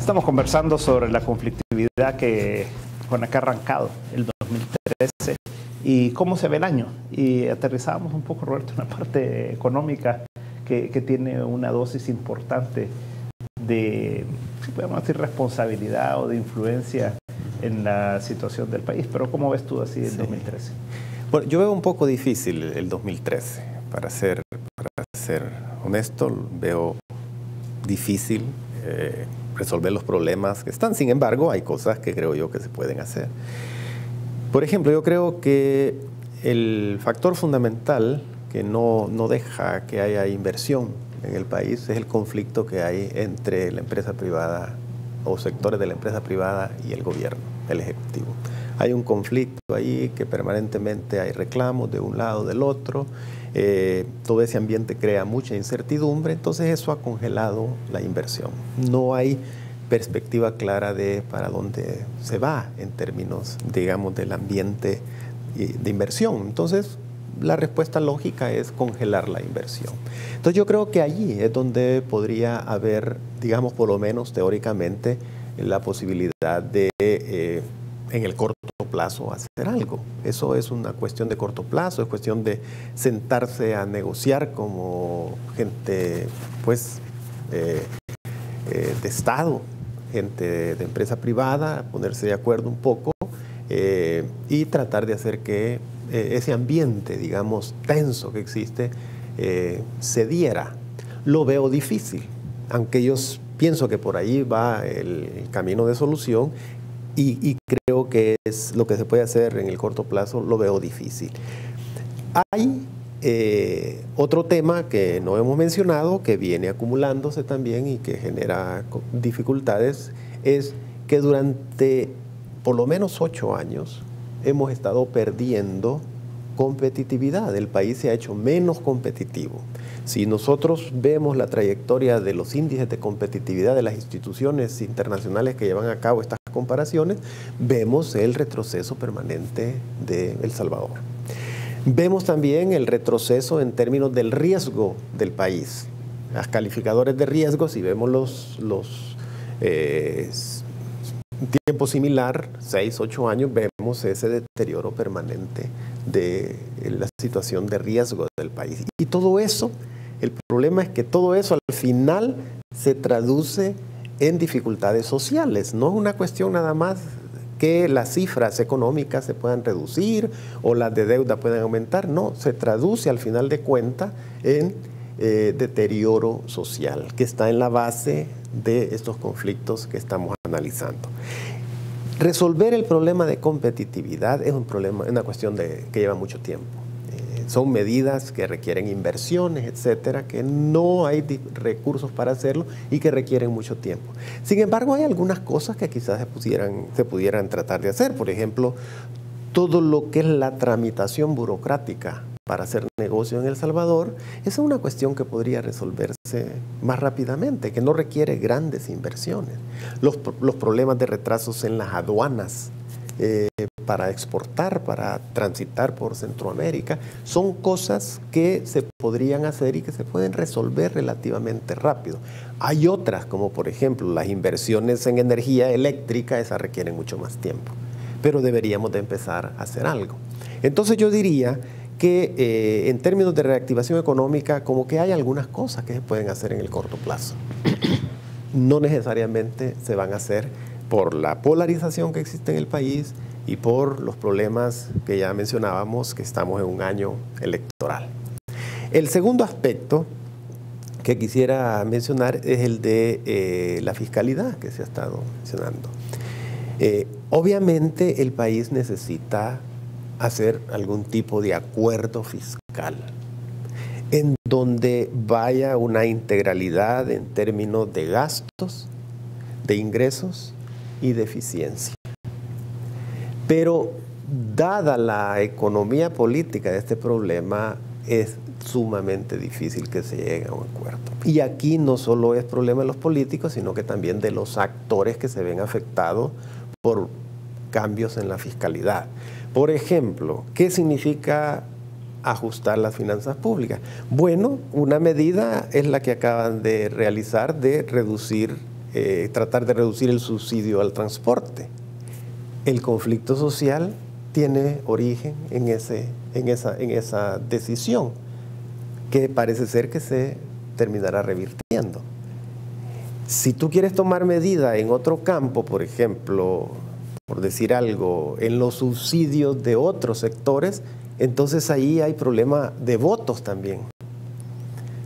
Estamos conversando sobre la conflictividad con la que ha arrancado el 2013 y cómo se ve el año. Y aterrizábamos un poco, Roberto, en la parte económica que tiene una dosis importante de, si podemos decir, responsabilidad o de influencia en la situación del país. Pero ¿cómo ves tú así el 2013? Bueno, yo veo un poco difícil el 2013. Para ser honesto, veo difícil resolver los problemas que están. Sin embargo, hay cosas que creo yo que se pueden hacer. Por ejemplo, yo creo que el factor fundamental que no deja que haya inversión en el país es el conflicto que hay entre la empresa privada o sectores de la empresa privada y el gobierno, el ejecutivo. Hay un conflicto ahí que permanentemente hay reclamos de un lado, del otro. Todo ese ambiente crea mucha incertidumbre, entonces eso ha congelado la inversión. No hay perspectiva clara de para dónde se va en términos, digamos, del ambiente de inversión. Entonces, la respuesta lógica es congelar la inversión. Entonces, yo creo que allí es donde podría haber, digamos, por lo menos teóricamente, la posibilidad de en el corto plazo hacer algo. Eso es una cuestión de corto plazo, es cuestión de sentarse a negociar como gente, pues, de Estado, gente de empresa privada, ponerse de acuerdo un poco y tratar de hacer que ese ambiente, digamos, tenso que existe, cediera. Lo veo difícil, aunque yo pienso que por ahí va el camino de solución. Y creo que es lo que se puede hacer en el corto plazo, lo veo difícil. Hay otro tema que no hemos mencionado, que viene acumulándose también y que genera dificultades, es que durante por lo menos 8 años hemos estado perdiendo competitividad. El país se ha hecho menos competitivo. Si nosotros vemos la trayectoria de los índices de competitividad de las instituciones internacionales que llevan a cabo estas comparaciones, vemos el retroceso permanente de El Salvador. Vemos también el retroceso en términos del riesgo del país. Las calificadores de riesgo, si vemos los tiempo similar, 6, 8 años, vemos ese deterioro permanente de la situación de riesgo del país. Y todo eso, el problema es que todo eso al final se traduce en dificultades sociales. No es una cuestión nada más que las cifras económicas se puedan reducir o las de deuda puedan aumentar. No, se traduce al final de cuentas en deterioro social, que está en la base de estos conflictos que estamos analizando. Resolver el problema de competitividad es una cuestión que lleva mucho tiempo. Son medidas que requieren inversiones, etcétera, que no hay recursos para hacerlo y que requieren mucho tiempo. Sin embargo, hay algunas cosas que quizás se pudieran tratar de hacer. Por ejemplo, todo lo que es la tramitación burocrática para hacer negocio en El Salvador, esa es una cuestión que podría resolverse más rápidamente, que no requiere grandes inversiones. Los problemas de retrasos en las aduanas para exportar, para transitar por Centroamérica, son cosas que se podrían hacer y que se pueden resolver relativamente rápido. Hay otras, como por ejemplo las inversiones en energía eléctrica, esas requieren mucho más tiempo, pero deberíamos de empezar a hacer algo. Entonces yo diría que en términos de reactivación económica, como que hay algunas cosas que se pueden hacer en el corto plazo. No necesariamente se van a hacer por la polarización que existe en el país y por los problemas que ya mencionábamos, que estamos en un año electoral. El segundo aspecto que quisiera mencionar es el de la fiscalidad que se ha estado mencionando. Obviamente el país necesita hacer algún tipo de acuerdo fiscal en donde vaya una integralidad en términos de gastos, de ingresos y de eficiencia. Pero dada la economía política de este problema, es sumamente difícil que se llegue a un acuerdo. Y aquí no solo es problema de los políticos, sino que también de los actores que se ven afectados por cambios en la fiscalidad. Por ejemplo, ¿qué significa ajustar las finanzas públicas? Bueno, una medida es la que acaban de realizar de reducir tratar de reducir el subsidio al transporte. El conflicto social tiene origen en esa decisión, que parece ser que se terminará revirtiendo. Si tú quieres tomar medida en otro campo, por ejemplo, por decir algo, en los subsidios de otros sectores, entonces ahí hay problema de votos también.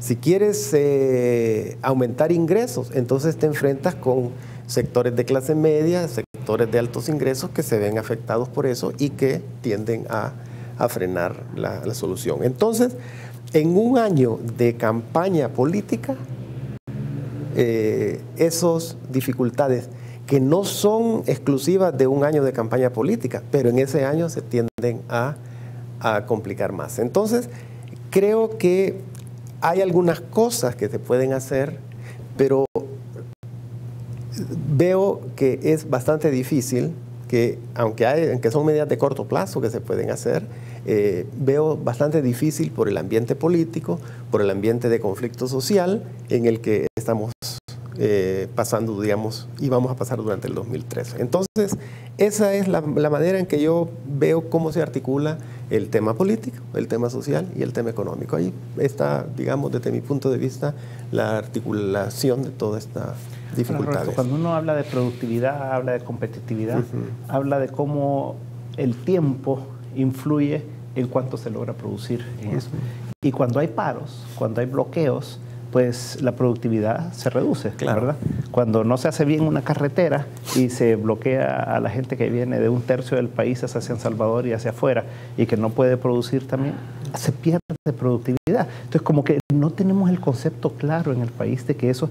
Si quieres aumentar ingresos, entonces te enfrentas con sectores de clase media, sectores de altos ingresos que se ven afectados por eso y que tienden a frenar la solución. Entonces, en un año de campaña política, esas dificultades que no son exclusivas de un año de campaña política, pero en ese año se tienden a complicar más. Entonces, creo que hay algunas cosas que se pueden hacer, pero veo que es bastante difícil, que aunque son medidas de corto plazo que se pueden hacer, veo bastante difícil por el ambiente político, por el ambiente de conflicto social en el que estamos pasando, digamos, y vamos a pasar durante el 2013. Entonces, esa es la manera en que yo veo cómo se articula el tema político, el tema social y el tema económico. Ahí está, digamos, desde mi punto de vista, la articulación de toda esta dificultades. Cuando uno habla de productividad, habla de competitividad, habla de cómo el tiempo influye en cuánto se logra producir en eso. Y cuando hay paros, cuando hay bloqueos, pues la productividad se reduce, claro, ¿verdad? Cuando no se hace bien una carretera y se bloquea a la gente que viene de un tercio del país hacia San Salvador y hacia afuera y que no puede producir también, se pierde productividad. Entonces, como que no tenemos el concepto claro en el país de que eso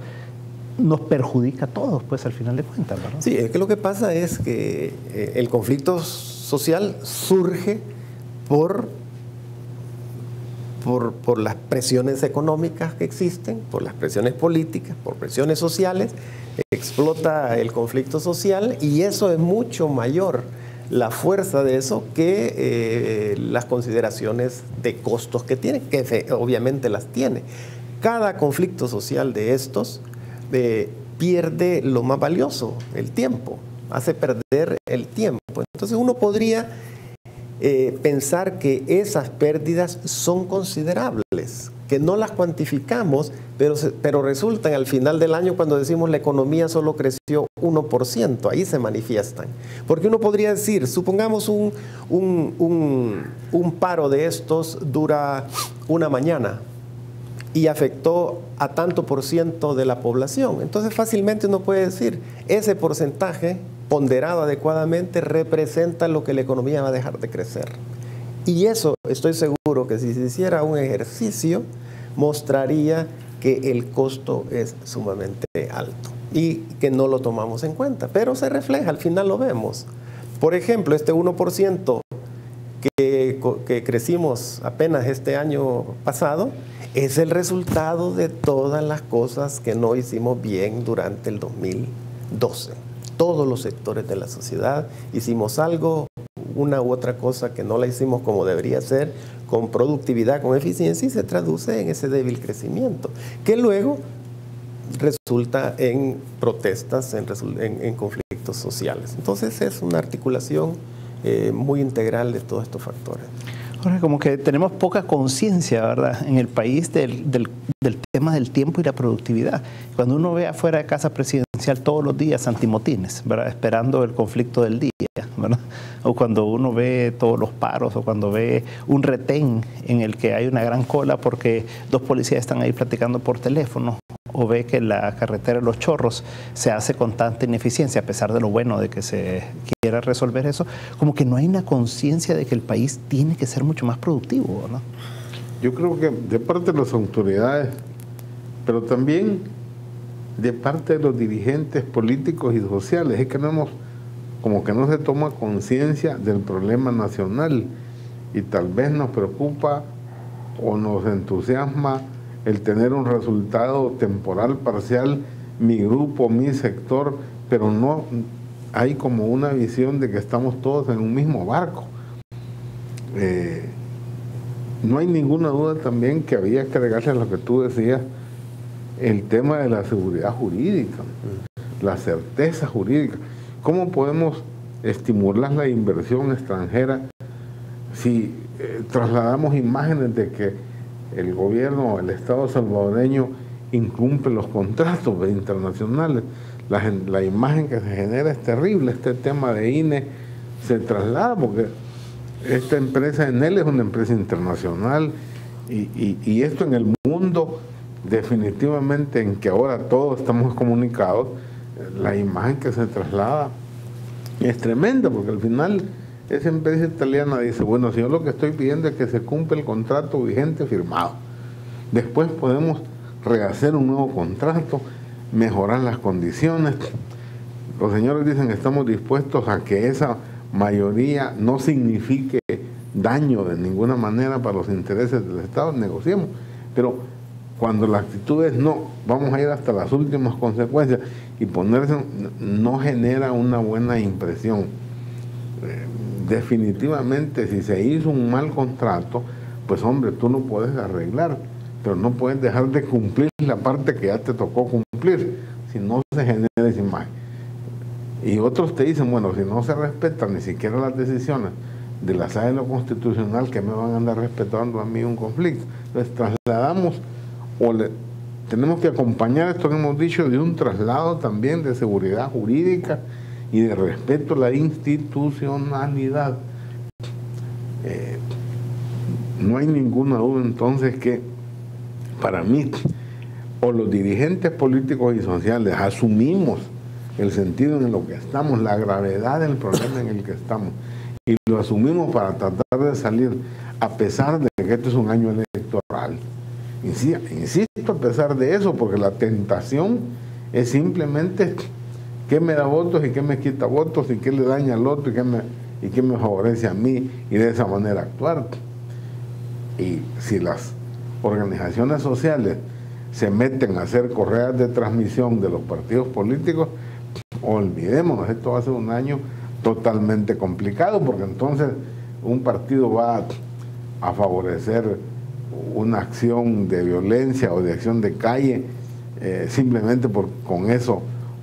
nos perjudica a todos, pues al final de cuentas, ¿verdad? Sí, es que lo que pasa es que el conflicto social surge por las presiones económicas que existen, por las presiones políticas, por presiones sociales, explota el conflicto social y eso es mucho mayor, la fuerza de eso, que las consideraciones de costos que tiene, que obviamente las tiene. Cada conflicto social de estos pierde lo más valioso, el tiempo, hace perder el tiempo. Entonces uno podría pensar que esas pérdidas son considerables, que no las cuantificamos, pero resultan al final del año cuando decimos la economía solo creció 1%, ahí se manifiestan. Porque uno podría decir, supongamos un paro de estos dura una mañana y afectó a tanto por ciento de la población. Entonces fácilmente uno puede decir, ese porcentaje ponderado adecuadamente representa lo que la economía va a dejar de crecer. Y eso estoy seguro que si se hiciera un ejercicio mostraría que el costo es sumamente alto y que no lo tomamos en cuenta, pero se refleja, al final lo vemos. Por ejemplo, este 1% que crecimos apenas este año pasado es el resultado de todas las cosas que no hicimos bien durante el 2012. Todos los sectores de la sociedad hicimos algo, una u otra cosa que no la hicimos como debería ser, con productividad, con eficiencia, y se traduce en ese débil crecimiento, que luego resulta en protestas, en conflictos sociales. Entonces es una articulación muy integral de todos estos factores. Ahora, como que tenemos poca conciencia, ¿verdad?, en el país del tema del tiempo y la productividad. Cuando uno ve afuera de casa presidencial todos los días antimotines, ¿verdad?, esperando el conflicto del día, ¿verdad?, o cuando uno ve todos los paros, o cuando ve un retén en el que hay una gran cola porque dos policías están ahí platicando por teléfono, o ve que la carretera de Los Chorros se hace con tanta ineficiencia, a pesar de lo bueno de que se quiera resolver eso, como que no hay una conciencia de que el país tiene que ser mucho más productivo, ¿no? Yo creo que de parte de las autoridades, pero también de parte de los dirigentes políticos y sociales, es que como que no se toma conciencia del problema nacional y tal vez nos preocupa o nos entusiasma el tener un resultado temporal, parcial, mi grupo, mi sector, pero no hay como una visión de que estamos todos en un mismo barco. No hay ninguna duda también que había que agregarle a lo que tú decías, el tema de la seguridad jurídica. la certeza jurídica. ¿Cómo podemos estimular la inversión extranjera si trasladamos imágenes de que el gobierno, el Estado salvadoreño incumple los contratos internacionales? La imagen que se genera es terrible. Este tema de INE se traslada porque esta empresa Enel es una empresa internacional y esto en el mundo definitivamente en que ahora todos estamos comunicados, la imagen que se traslada es tremenda, porque al final esa empresa italiana dice, bueno, si yo lo que estoy pidiendo es que se cumpla el contrato vigente firmado, después podemos rehacer un nuevo contrato, mejorar las condiciones. Los señores dicen, estamos dispuestos a que esa mayoría no signifique daño de ninguna manera para los intereses del Estado, negociemos, pero cuando la actitud es no, vamos a ir hasta las últimas consecuencias y ponerse, no genera una buena impresión. Definitivamente, si se hizo un mal contrato, pues hombre, tú lo puedes arreglar, pero no puedes dejar de cumplir la parte que ya te tocó cumplir, si no se genera esa imagen. Y otros te dicen, bueno, si no se respetan ni siquiera las decisiones de la sala de lo constitucional, que me van a andar respetando a mí un conflicto. Entonces trasladamos, tenemos que acompañar esto que hemos dicho de un traslado también de seguridad jurídica y de respeto a la institucionalidad. No hay ninguna duda entonces que para mí, o los dirigentes políticos y sociales asumimos el sentido en lo que estamos, la gravedad del problema en el que estamos, y lo asumimos para tratar de salir, a pesar de que este es un año electoral. Insisto, a pesar de eso, porque la tentación es simplemente qué me da votos y qué me quita votos, y qué le daña al otro y qué me favorece a mí, y de esa manera actuar. Y si las organizaciones sociales se meten a hacer correas de transmisión de los partidos políticos, olvidémonos, esto va a ser un año totalmente complicado, porque entonces un partido va a favorecer una acción de violencia o de acción de calle simplemente por con eso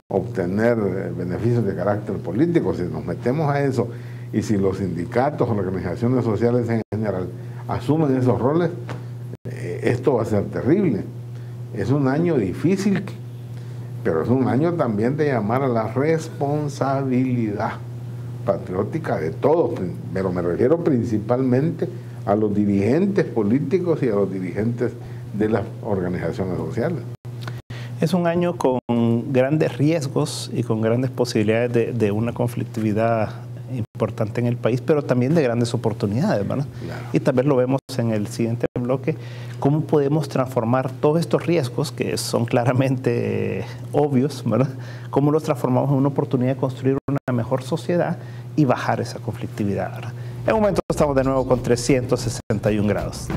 obtener beneficios de carácter político. Si nos metemos a eso y si los sindicatos o las organizaciones sociales en general asumen esos roles, esto va a ser terrible. Es un año difícil, pero es un año también de llamar a la responsabilidad patriótica de todos, pero me refiero principalmente a los dirigentes políticos y a los dirigentes de las organizaciones sociales. Es un año con grandes riesgos y con grandes posibilidades de una conflictividad importante en el país, pero también de grandes oportunidades, ¿verdad? Claro. Y tal vez lo vemos en el siguiente bloque, cómo podemos transformar todos estos riesgos que son claramente obvios, ¿verdad? Cómo los transformamos en una oportunidad de construir una mejor sociedad y bajar esa conflictividad, ¿verdad? En un momento estamos de nuevo con 361 grados.